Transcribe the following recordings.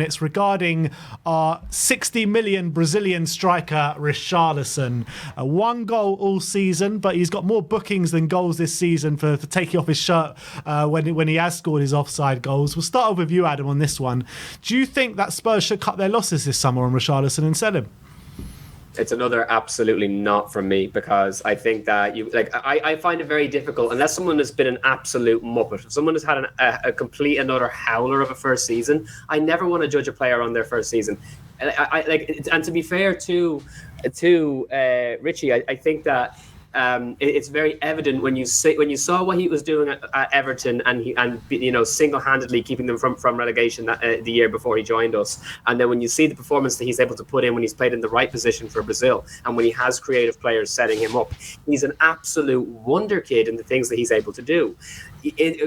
It's regarding our 60 million Brazilian striker, Richarlison. One goal all season, but he's got more bookings than goals this season for taking off his shirt when he has scored his offside goals. We'll start off with you, Adam, on this one. Do you think that Spurs should cut their losses this summer on Richarlison and sell him? It's another absolutely not from me, because I think that I find it very difficult unless someone has been an absolute muppet. If someone has had a complete and utter howler of a first season, I never want to judge a player on their first season. And to be fair to Richie, I think that it's very evident when you saw what he was doing at Everton and single-handedly keeping them from relegation the year before he joined us, and then when you see the performance that he's able to put in when he's played in the right position for Brazil and when he has creative players setting him up, he's an absolute wonder kid in the things that he's able to do.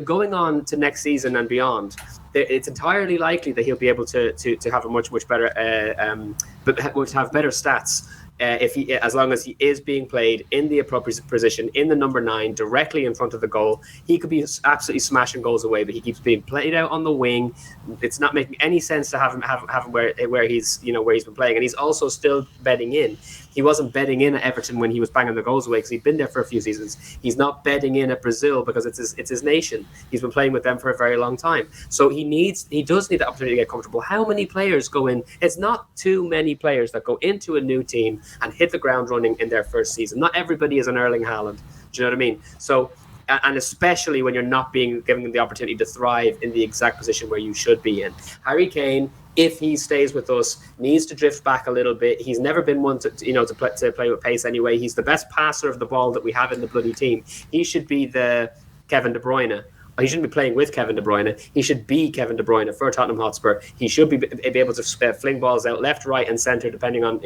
Going on to next season and beyond, it's entirely likely that he'll be able to have a much better have better stats. As long as he is being played in the appropriate position, in the number 9, directly in front of the goal, he could be absolutely smashing goals away. But he keeps being played out on the wing. It's not making any sense to have him where he's been playing, and he's also still bedding in. He wasn't bedding in at Everton when he was banging the goals away because he'd been there for a few seasons. He's not bedding in at Brazil because it's his nation. He's been playing with them for a very long time. So he does need the opportunity to get comfortable. How many players go in? It's not too many players that go into a new team and hit the ground running in their first season. Not everybody is an Erling Haaland. Do you know what I mean? So, and especially when you're not being given the opportunity to thrive in the exact position where you should be in. Harry Kane, if he stays with us, needs to drift back a little bit. He's never been one to play with pace anyway. He's the best passer of the ball that we have in the bloody team. He should be the Kevin De Bruyne. He shouldn't be playing with Kevin De Bruyne. He should be Kevin De Bruyne for Tottenham Hotspur. He should be able to fling balls out left, right and centre depending on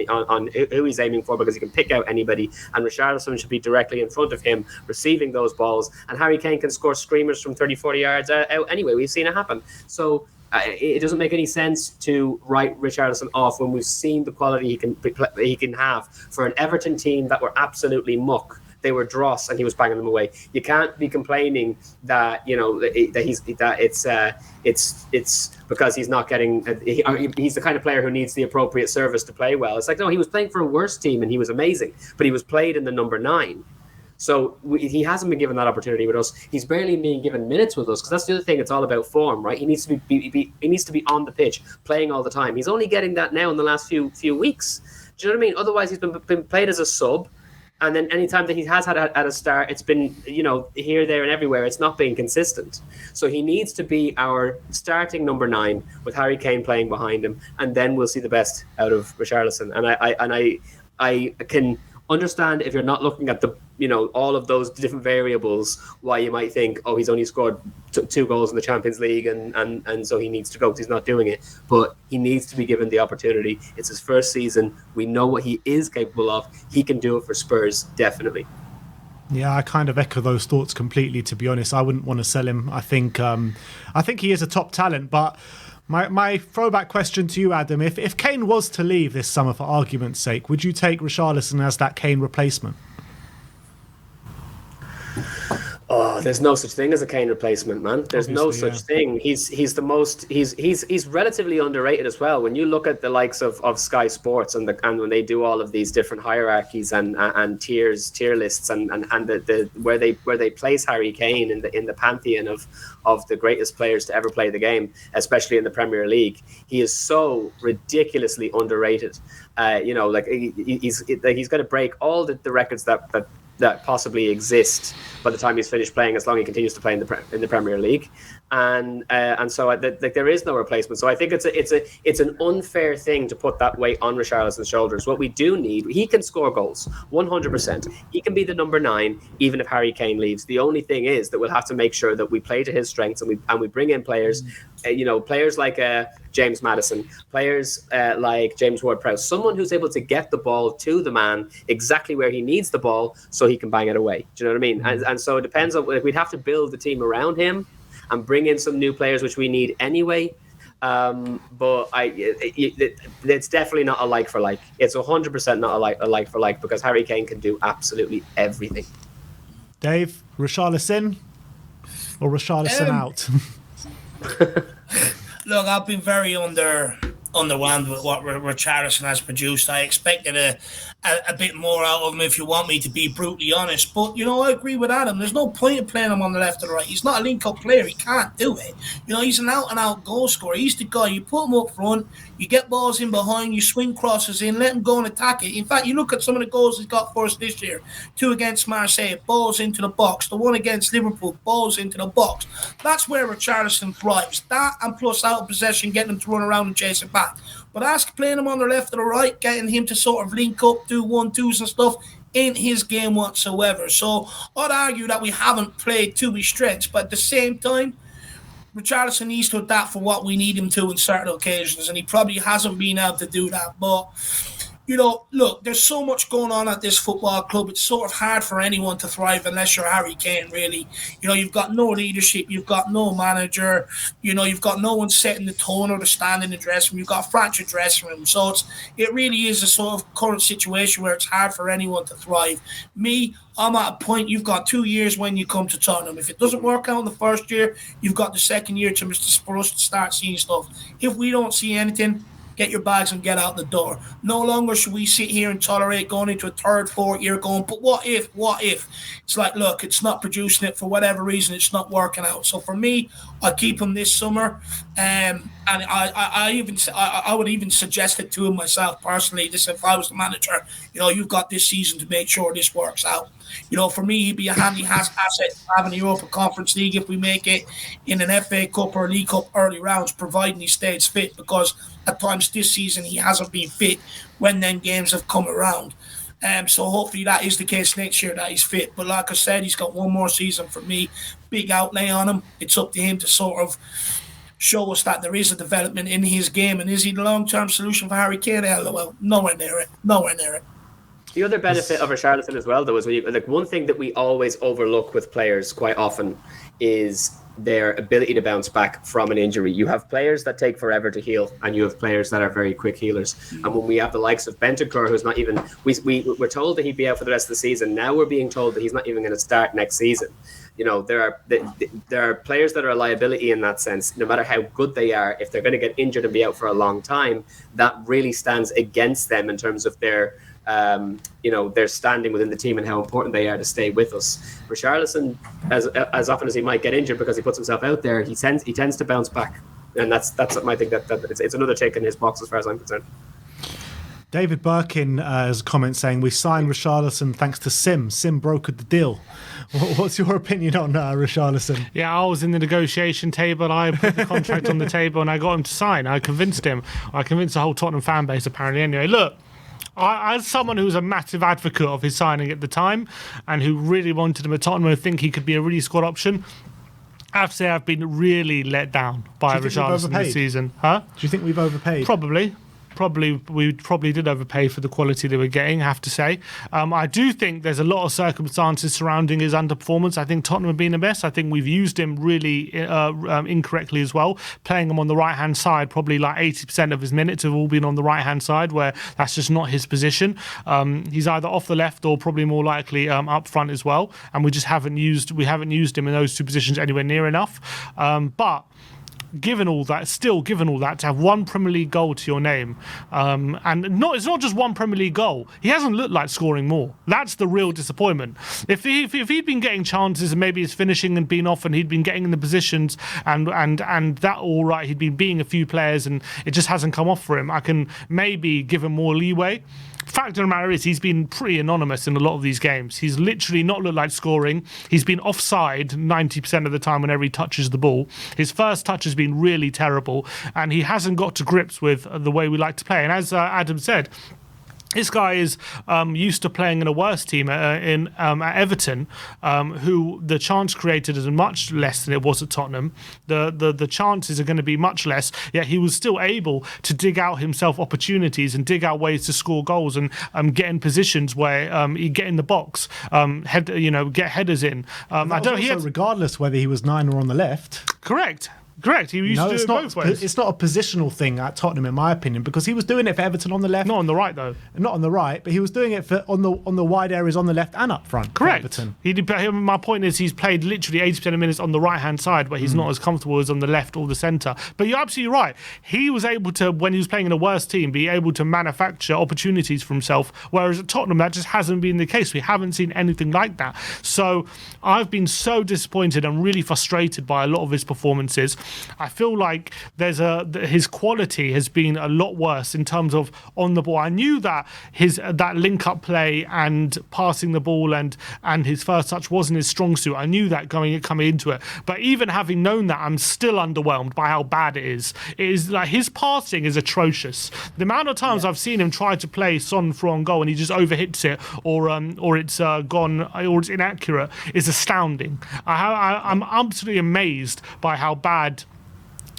who he's aiming for, because he can pick out anybody. And Richarlison should be directly in front of him receiving those balls. And Harry Kane can score screamers from 30, 40 yards out anyway. We've seen it happen. So it doesn't make any sense to write Richarlison off when we've seen the quality he can have for an Everton team that were absolutely muck. They were dross, and he was banging them away. You can't be complaining that it's because he's not getting. He's the kind of player who needs the appropriate service to play well. It's like, no, he was playing for a worse team and he was amazing, but he was played in the number 9. So he hasn't been given that opportunity with us. He's barely being given minutes with us, because that's the other thing. It's all about form, right? He needs to be on the pitch, playing all the time. He's only getting that now in the last few weeks. Do you know what I mean? Otherwise, he's been played as a sub. And then any time that he has had at a start, it's been, here, there and everywhere. It's not being consistent. So he needs to be our starting number 9 with Harry Kane playing behind him. And then we'll see the best out of Richarlison. And I can understand if you're not looking at the, all of those different variables, why you might think, oh, he's only scored 2 goals in the Champions League and so he needs to go because he's not doing it. But he needs to be given the opportunity. It's his first season. We know what he is capable of. He can do it for Spurs, definitely. Yeah, I kind of echo those thoughts completely, to be honest. I wouldn't want to sell him. I think he is a top talent, but my throwback question to you, Adam, if Kane was to leave this summer for argument's sake, would you take Richarlison as that Kane replacement? Oh, there's no such thing as a Kane replacement, man. There's no such thing. He's relatively underrated as well. When you look at the likes of Sky Sports and when they do all of these different hierarchies and tier lists and the where they place Harry Kane in the pantheon of the greatest players to ever play the game, especially in the Premier League, he is so ridiculously underrated. He's going to break all the records that possibly exist by the time he's finished playing, as long as he continues to play in the Premier League, and so there is no replacement. So I think it's an unfair thing to put that weight on Richarlison's shoulders. What we do need, he can score goals 100%. He can be the number 9 even if Harry Kane leaves. The only thing is that we'll have to make sure that we play to his strengths and we bring in players, players like James Maddison, players like James Ward-Prowse, someone who's able to get the ball to the man exactly where he needs the ball so he can bang it away. Do you know what I mean? And so it depends on, we'd have to build the team around him and bring in some new players, which we need anyway. But it's definitely not a like for like. It's 100% not a like for like, because Harry Kane can do absolutely everything. Dave, Richarlison or Richarlison out? Look, I've been very underwhelmed with what Richarlison has produced. I expected a bit more out of him, if you want me to be brutally honest. But, I agree with Adam. There's no point in playing him on the left or the right. He's not a link-up player. He can't do it. He's an out-and-out goal scorer. He's the guy. You put him up front, you get balls in behind, you swing crosses in, let him go and attack it. In fact, you look at some of the goals he's got for us this year. 2 against Marseille, balls into the box. The one against Liverpool, balls into the box. That's where Richarlison thrives. That and plus out of possession, getting him to run around and chase it back. But ask playing him on the left or the right, getting him to sort of link up, do 1-2s and stuff, ain't his game whatsoever. So I'd argue that we haven't played to his strengths, but at the same time, Richarlison needs to adapt for what we need him to in certain occasions, and he probably hasn't been able to do that. But, look, there's so much going on at this football club. It's sort of hard for anyone to thrive unless you're Harry Kane, really. You've got no leadership. You've got no manager. You've got no one setting the tone or the stand in the dressing room. You've got a fractured dressing room. So it really is a sort of current situation where it's hard for anyone to thrive. I'm at a point, you've got 2 years when you come to Tottenham. If it doesn't work out in the first year, you've got the second year for us to start seeing stuff. If we don't see anything, get your bags and get out the door. No longer should we sit here and tolerate going into a third, fourth year going, but what if? It's like, look, it's not producing it for whatever reason. It's not working out. So for me, I keep him this summer. And I would even suggest it to him myself personally. This, if I was the manager, you've got this season to make sure this works out. For me, he'd be a handy asset to have in the Europa Conference League if we make it in an FA Cup or League Cup early rounds, providing he stays fit, because at times this season he hasn't been fit when then games have come around. So hopefully that is the case next year, that he's fit. But like I said, he's got one more season for me. Big outlay on him. It's up to him to sort of show us that there is a development in his game. And is he the long-term solution for Harry Kane? Well, nowhere near it. The other benefit of Richarlison as well, though, is one thing that we always overlook with players quite often is their ability to bounce back from an injury. You have players that take forever to heal, and you have players that are very quick healers. And when we have the likes of Bentancur, who's not even, we're told that he'd be out for the rest of the season. Now we're being told that he's not even going to start next season. There are players that are a liability in that sense. No matter how good they are, if they're going to get injured and be out for a long time, that really stands against them in terms of their standing within the team and how important they are to stay with us. Richarlison, as often as he might get injured because he puts himself out there, he tends to bounce back, and that's I think that it's another tick in his box as far as I'm concerned. David Birkin has a comment saying, we signed Richarlison thanks to Sim. Sim brokered the deal. What's your opinion on Richarlison? Yeah, I was in the negotiation table. I put the contract on the table and I got him to sign. I convinced him. I convinced the whole Tottenham fan base, apparently. Anyway, look, as someone who was a massive advocate of his signing at the time and who really wanted him at Tottenham and think he could be a really squad option, I have to say I've been really let down by Richarlison this season. Huh? Do you think we've overpaid? We probably did overpay for the quality they were getting, I have to say. I do think there's a lot of circumstances surrounding his underperformance. I think Tottenham have been the best. I think we've used him really incorrectly as well, playing him on the right-hand side. Probably like 80% of his minutes have all been on the right-hand side, where that's just not his position. He's either off the left or probably more likely up front as well, and we haven't used him in those two positions anywhere near enough. But given all that, to have one Premier League goal to your name, and it's not just one Premier League goal. He hasn't looked like scoring more. That's the real disappointment. If he'd been getting chances and maybe his finishing and been off and he'd been getting in the positions and that all right, he'd been beating a few players and it just hasn't come off for him, I can maybe give him more leeway. Fact of the matter is, he's been pretty anonymous in a lot of these games. He's literally not looked like scoring. He's been offside 90% of the time whenever he touches the ball. His first touch has been really terrible, and he hasn't got to grips with the way we like to play. And as Adam said, this guy is used to playing in a worse team at Everton, who the chance created is much less than it was at Tottenham. The chances are going to be much less, yet he was still able to dig out himself opportunities and dig out ways to score goals and get in positions where he get in the box, get headers in. Regardless whether he was 9 or on the left. Correct. Correct. He used to do it both ways. It's not a positional thing at Tottenham, in my opinion, because he was doing it for Everton on the left. Not on the right, though. Not on the right, but he was doing it on the wide areas on the left and up front. Correct. My point is he's played literally 80% of minutes on the right-hand side, but he's not as comfortable as on the left or the centre. But you're absolutely right. He was able to, when he was playing in a worse team, be able to manufacture opportunities for himself, whereas at Tottenham, that just hasn't been the case. We haven't seen anything like that. So I've been so disappointed and really frustrated by a lot of his performances. I feel like his quality has been a lot worse in terms of on the ball. I knew that that link-up play and passing the ball and his first touch wasn't his strong suit. I knew that coming into it. But even having known that, I'm still underwhelmed by how bad it is. It is like his passing is atrocious. The amount of times I've seen him try to play Son through on goal and he just overhits it, or it's gone, or it's inaccurate, is astounding. I'm absolutely amazed by how bad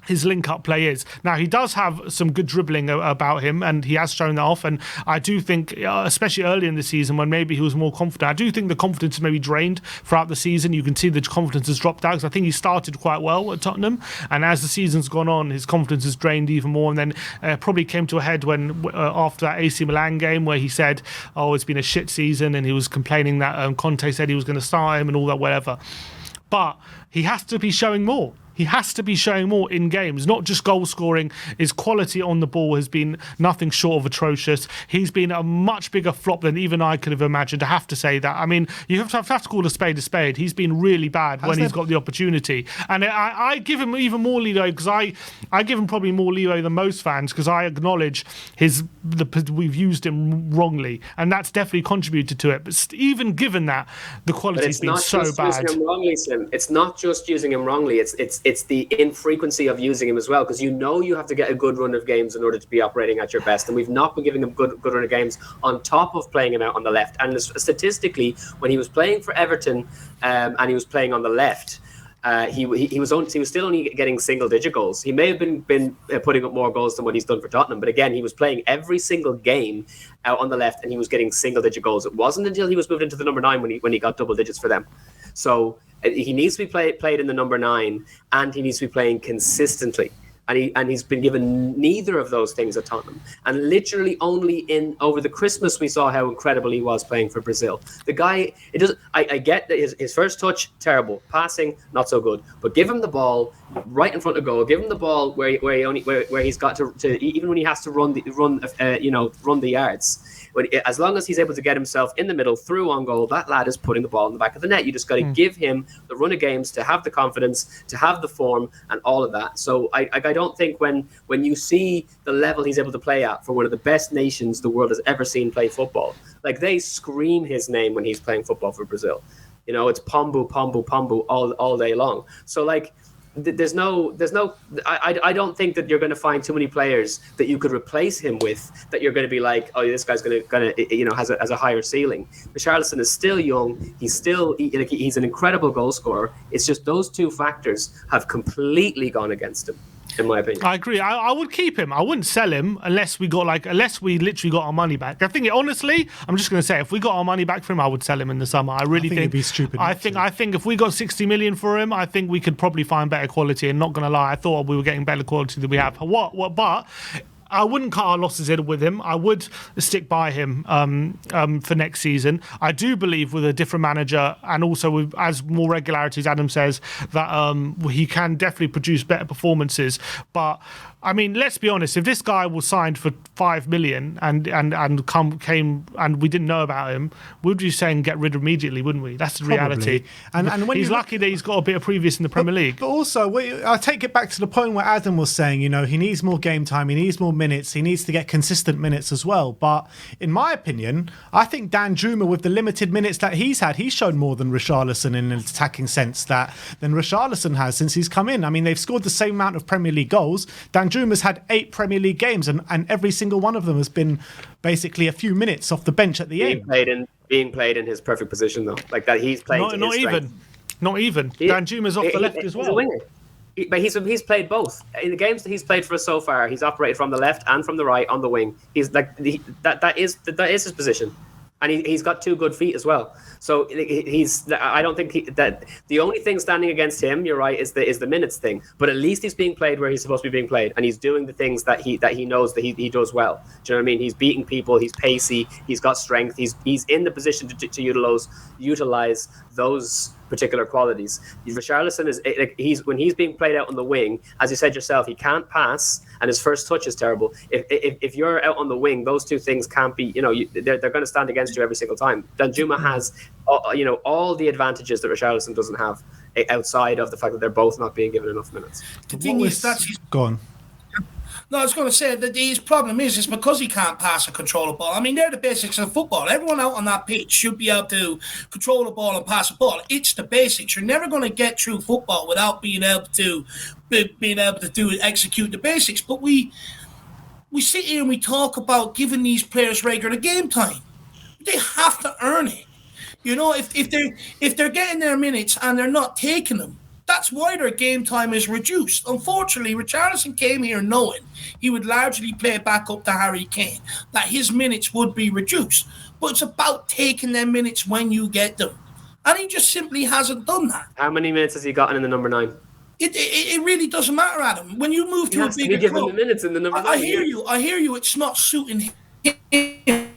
his link-up play is. Now, he does have some good dribbling about him, and he has shown that off, and I do think, especially early in the season when maybe he was more confident, I do think the confidence may be drained throughout the season. You can see the confidence has dropped out, because I think he started quite well at Tottenham, and as the season's gone on, his confidence has drained even more, and then probably came to a head when after that AC Milan game where he said, it's been a shit season, and he was complaining that Conte said he was going to start him and all that, whatever. But he has to be showing more. He has to be showing more in games, not just goal scoring. His quality on the ball has been nothing short of atrocious. He's been a much bigger flop than even I could have imagined. I have to say that. I mean, you have to call a spade a spade. He's been really bad when he's got the opportunity. And I give him even more leeway, because I give him probably more leeway than most fans, because I acknowledge we've used him wrongly, and that's definitely contributed to it. But even given that, the quality's been so bad. Using him wrongly, Sim. It's not just using him wrongly. It's the infrequency of using him as well, because you have to get a good run of games in order to be operating at your best, and we've not been giving him good run of games on top of playing him out on the left. And statistically, when he was playing for Everton and he was playing on the left, he was still only getting single-digit goals. He may have been putting up more goals than what he's done for Tottenham, but again, he was playing every single game out on the left, and he was getting single-digit goals. It wasn't until he was moved into the number 9 when he got double digits for them. So he needs to be played in the number 9, and he needs to be playing consistently. And he's been given neither of those things at Tottenham. And literally only over the Christmas we saw how incredible he was playing for Brazil. The guy, I get that his first touch, terrible. Passing, not so good. But give him the ball right in front of goal. Give him the ball where he's got to even when he has to run the yards. As long as he's able to get himself in the middle through on goal, that lad is putting the ball in the back of the net. You just got to give him the run of games to have the confidence, to have the form, and all of that. So I don't think when you see the level he's able to play at for one of the best nations the world has ever seen play football, like they scream his name when he's playing football for Brazil. It's Pombu, Pombu, Pombu all day long. So like, I don't think that you're going to find too many players that you could replace him with that you're going to be like, this guy's going to has a higher ceiling. Richarlison is still young. He's an incredible goal scorer. It's just those two factors have completely gone against him, in my opinion. I agree. I would keep him. I wouldn't sell him unless we literally got our money back. I think honestly, I'm just going to say, if we got our money back for him, I would sell him in the summer. I really think it'd be stupid. I think if we got 60 million for him, I think we could probably find better quality. And not going to lie, I thought we were getting better quality than we have. But I wouldn't cut our losses in with him. I would stick by him for next season. I do believe with a different manager, and also as more regularities, Adam says, that he can definitely produce better performances. But I mean, let's be honest. If this guy was signed for 5 million and came and we didn't know about him, we'd be saying get rid immediately, wouldn't we? That's the reality. And when he's lucky that he's got a bit of previous in the Premier League. But also, I take it back to the point where Adam was saying, he needs more game time, he needs more minutes, he needs to get consistent minutes as well. But in my opinion, I think Dan Juma, with the limited minutes that he's had, he's shown more than Richarlison in an attacking sense than Richarlison has since he's come in. I mean, they've scored the same amount of Premier League goals. Dan Juma's had 8 Premier League games, and every single one of them has been basically a few minutes off the bench at the end. Being played in his perfect position, though, like that he's played. Not even. Dan Juma's off the left as well. He's a winger. But he's played both in the games that he's played for us so far. He's operated from the left and from the right on the wing. He's like that is his position, and he's got 2 good feet as well. So I don't think that the only thing standing against him, you're right, is the minutes thing. But at least he's being played where he's supposed to be being played, and he's doing the things that he knows that he does well. Do you know what I mean? He's beating people. He's pacey. He's got strength. He's in the position to utilize those particular qualities. Richarlison is when he's being played out on the wing, as you said yourself, he can't pass, and his first touch is terrible. If you're out on the wing, those 2 things can't be. They're going to stand against you every single time. Danjuma has all the advantages that Richarlison doesn't have, outside of the fact that they're both not being given enough minutes. The thing is, that's gone. No, I was going to say that his problem is because he can't pass or control the ball. I mean, they're the basics of football. Everyone out on that pitch should be able to control the ball and pass the ball. It's the basics. You're never going to get through football without being able to execute the basics. But we sit here and we talk about giving these players regular game time. They have to earn it. If they're getting their minutes and they're not taking them, that's why their game time is reduced. Unfortunately, Richarlison came here knowing he would largely play back up to Harry Kane, that his minutes would be reduced. But it's about taking their minutes when you get them. And he just simply hasn't done that. How many minutes has he gotten in the number 9? It really doesn't matter, Adam. When you move to a bigger give club, him the minutes in the number 9. I hear you. It's not suiting him,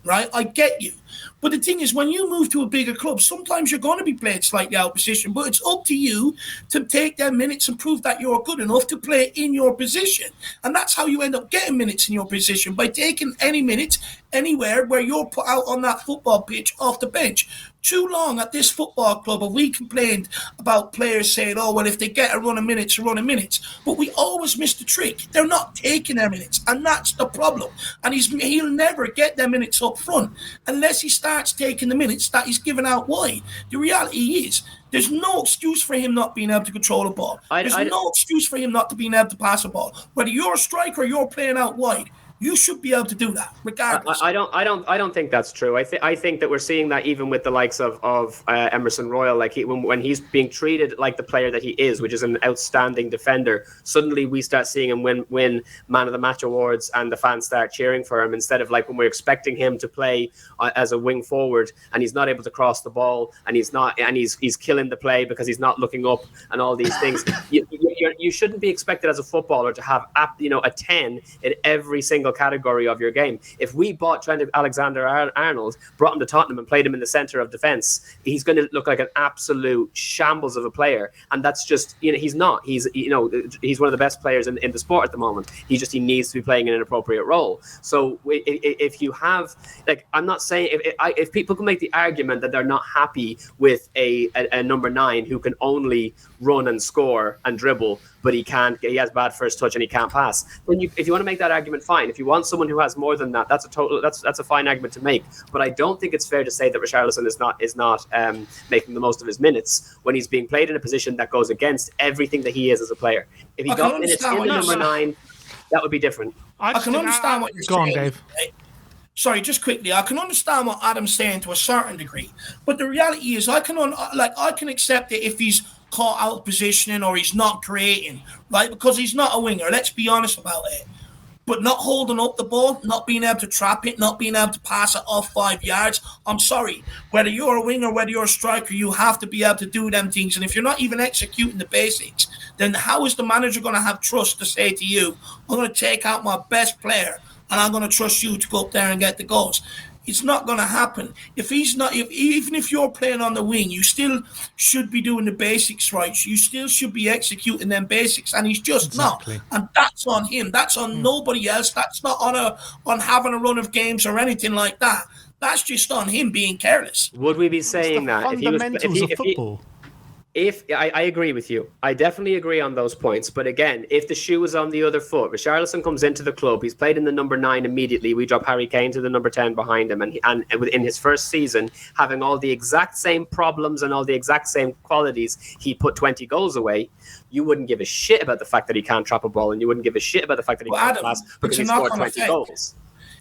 right? I get you. But the thing is, when you move to a bigger club, sometimes you're going to be played slightly out of position, but it's up to you to take their minutes and prove that you're good enough to play in your position. And that's how you end up getting minutes in your position, by taking any minutes anywhere where you're put out on that football pitch off the bench. Too long at this football club have we complained about players saying, oh, well, if they get a run of minutes, But we always miss the trick. They're not taking their minutes, and that's the problem. And he'll never get their minutes up front unless he starts taking the minutes that he's given out wide. The reality is, there's no excuse for him not being able to control the ball. There's no excuse for him not to being able to pass the ball. Whether you're a striker or you're playing out wide, you should be able to do that, regardless. I don't think that's true. I think that we're seeing that even with the likes of Emerson Royal, like when he's being treated like the player that he is, which is an outstanding defender. Suddenly we start seeing him win Man of the Match awards, and the fans start cheering for him, instead of like when we're expecting him to play as a wing forward, and he's not able to cross the ball, and he's killing the play because he's not looking up, and all these things. You shouldn't be expected as a footballer to have a 10 in every single category of your game. If we bought Trent Alexander-Arnold, brought him to Tottenham and played him in the centre of defence, he's going to look like an absolute shambles of a player. And that's just, he's not. He's one of the best players in the sport at the moment. He needs to be playing in an appropriate role. So if you have, like, I'm not saying, if people can make the argument that they're not happy with a number 9 who can only run and score and dribble, but he has bad first touch and he can't pass, then if you want to make that argument, fine. If you want someone who has more than that, that's a fine argument to make. But I don't think it's fair to say that Richarlison is not making the most of his minutes when he's being played in a position that goes against everything that he is as a player. If he got minutes in the number 9, that would be different. I can understand what you're saying. Go on, Dave. Sorry, just quickly, I can understand what Adam's saying to a certain degree, but the reality is, I can accept it if he's caught out of positioning or he's not creating, right? Because he's not a winger. Let's be honest about it. But not holding up the ball, not being able to trap it, not being able to pass it off 5 yards. I'm sorry. Whether you're a winger, whether you're a striker, you have to be able to do them things. And if you're not even executing the basics, then how is the manager going to have trust to say to you, I'm going to take out my best player and I'm going to trust you to go up there and get the goals? It's not going to happen. Even if you're playing on the wing, you still should be doing the basics right. You still should be executing them basics, and he's just not. And that's on him. That's on nobody else. That's not on having a run of games or anything like that. That's just on him being careless. Would we be saying that fundamentals of football? I agree with you. I definitely agree on those points. But again, if the shoe is on the other foot, Richarlison comes into the club. He's played in the number 9 immediately. We drop Harry Kane to the number 10 behind him. And in his first season, having all the exact same problems and all the exact same qualities, he put 20 goals away. You wouldn't give a shit about the fact that he can't trap a ball, and you wouldn't give a shit about the fact that he can't pass because he scored 20 goals.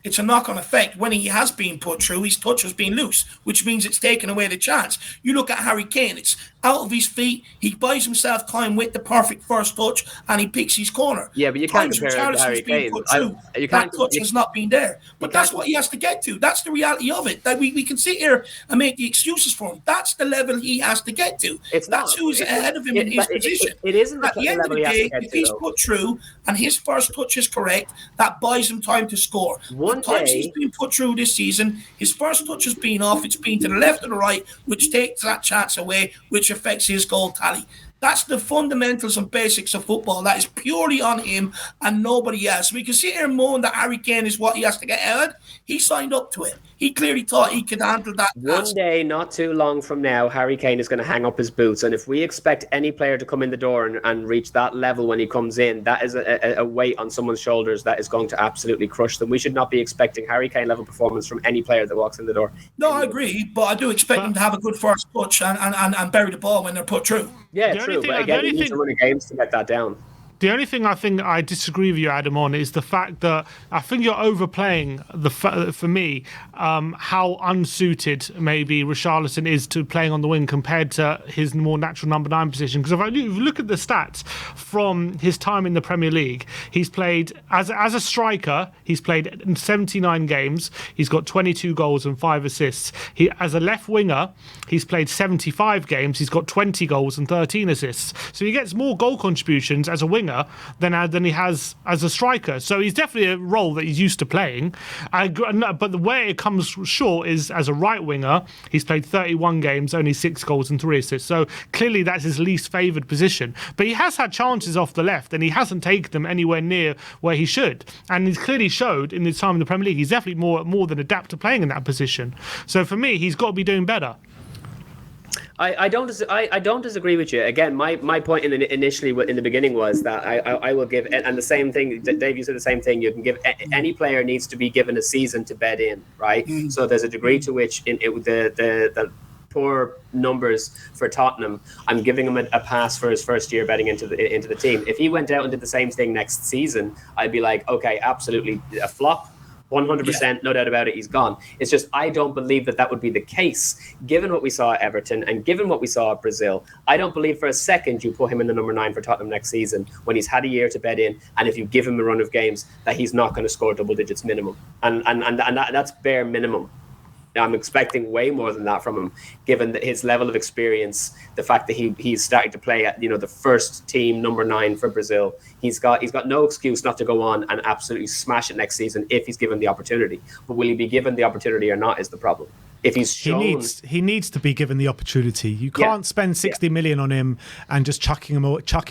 it's a knock-on effect. When he has been put through, his touch has been loose, which means it's taken away the chance. You look at Harry Kane, it's out of his feet. He buys himself time with the perfect first touch, and he picks his corner. Yeah, but you can't Times compare it to Harry Richarlison's been Kane. put through, that touch has not been there. But that's what he has to get to. That's the reality of it. That we can sit here and make the excuses for him. That's the level he has to get to. That's who's ahead of him in his position. It isn't at the end of the day, if he's put through and his first touch is correct, that buys him time to score. The times he's been put through this season, his first touch has been off. It's been to the left or the right, which takes that chance away, which affects his goal tally. That's the fundamentals and basics of football. That is purely on him and nobody else. We can sit here and moan that Harry Kane is what he has to get out. He signed up to it. He clearly thought he could handle that. One day, not too long from now, Harry Kane is going to hang up his boots. And if we expect any player to come in the door and reach that level when he comes in, that is a weight on someone's shoulders that is going to absolutely crush them. We should not be expecting Harry Kane level performance from any player that walks in the door. No, I agree. But I do expect him to have a good first touch and bury the ball when they're put through. Yeah, true. But again, he needs to run games to get that down. The only thing I think I disagree with you, Adam, on is the fact that I think you're overplaying for me how unsuited maybe Richarlison is to playing on the wing compared to his more natural number 9 position. Because if you look at the stats from his time in the Premier League, he's played as a striker. He's played in 79 games. He's got 22 goals and 5 assists. As a left winger, he's played 75 games. He's got 20 goals and 13 assists. So he gets more goal contributions as a winger than he has as a striker. So he's definitely a role that he's used to playing. But the way it comes short is as a right winger, he's played 31 games, only 6 goals and 3 assists. So clearly that's his least favoured position. But he has had chances off the left and he hasn't taken them anywhere near where he should. And he's clearly showed in his time in the Premier League, he's definitely more than adept to playing in that position. So for me, he's got to be doing better. I don't disagree with you. Again, my point initially in the beginning was that I will give, and the same thing, Dave, you said the same thing. You can give, any player needs to be given a season to bed in, right? So there's a degree to which the poor numbers for Tottenham, I'm giving him a pass for his first year betting into the team. If he went out and did the same thing next season, I'd be like, okay, absolutely a flop. 100%, no doubt about it, he's gone. It's just I don't believe that would be the case, given what we saw at Everton and given what we saw at Brazil. I don't believe for a second you put him in the number 9 for Tottenham next season when he's had a year to bed in, and if you give him a run of games, that he's not going to score double digits minimum. And that's bare minimum. I'm expecting way more than that from him, given his level of experience, the fact that he's starting to play at the first team number 9 for Brazil. He's got no excuse not to go on and absolutely smash it next season if he's given the opportunity. But will he be given the opportunity or not is the problem. If he's shown... he needs to be given the opportunity. You can't spend 60 million on him and just chuck him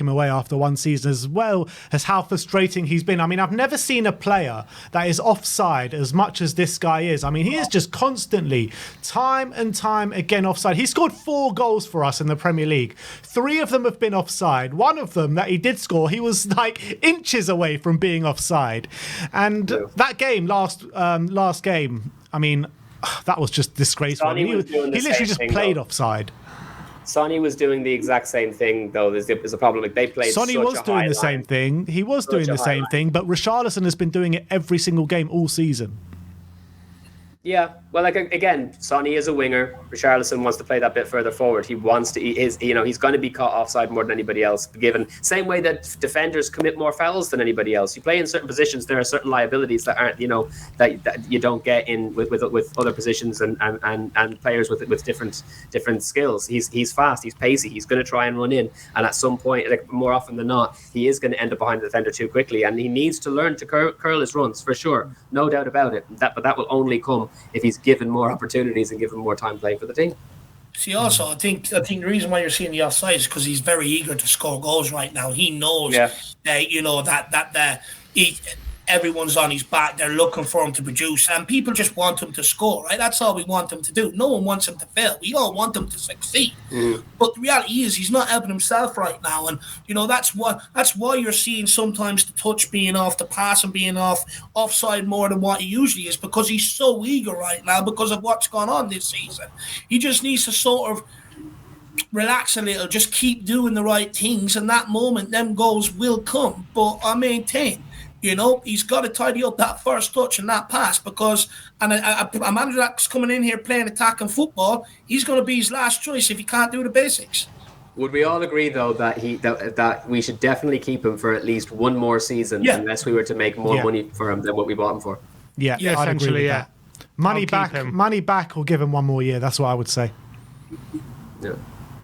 away after one season, as well as how frustrating he's been. I mean, I've never seen a player that is offside as much as this guy is. I mean, he is just constantly, time and time again, offside. He scored 4 goals for us in the Premier League. 3 of them have been offside. One of them that he did score, he was like inches away from being offside. And that game, last game, I mean... that was just disgraceful. He literally just played offside. Sonny was doing the exact same thing, though. There's a problem. Like, they played. Sonny was doing the same thing. He was doing the same thing, but Richarlison has been doing it every single game all season. Yeah, well, like again, Sonny is a winger. Richarlison wants to play that bit further forward. He wants to. He's going to be caught offside more than anybody else. Given same way that defenders commit more fouls than anybody else. You play in certain positions. There are certain liabilities that aren't, that you don't get in with other positions and players with different skills. He's fast. He's pacey. He's going to try and run in. And at some point, like more often than not, he is going to end up behind the defender too quickly. And he needs to learn to curl his runs for sure, no doubt about it. But that will only come if he's given more opportunities and given more time playing for the team. See, also, I think the reason why you're seeing the offside is because he's very eager to score goals right now. He knows that everyone's on his back. They're looking for him to produce, and people just want him to score, right? That's all we want him to do. No one wants him to fail. We all want him to succeed. But the reality is he's not helping himself right now, and that's why you're seeing sometimes the touch being off, the pass and being offside more than what he usually is, because he's so eager right now because of what's gone on this season. He just needs to sort of relax a little, just keep doing the right things, and that moment, them goals will come. But I maintain, he's got to tidy up that first touch and that pass, because a manager that's coming in here playing attacking football, he's going to be his last choice if he can't do the basics. Would we all agree, though, that that we should definitely keep him for at least one more season, unless we were to make more money for him than what we bought him for? Yeah, I'd agree with that. Money back, or give him one more year. That's what I would say. Yeah.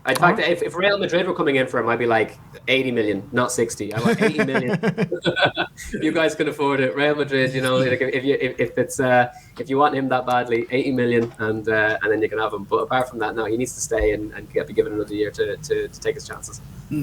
In fact, if Real Madrid were coming in for him, I'd be like 80 million, not 60. I want 80 million. You guys can afford it. Real Madrid, like if you want him that badly, 80 million, and then you can have him. But apart from that, no, he needs to stay and be given another year to take his chances.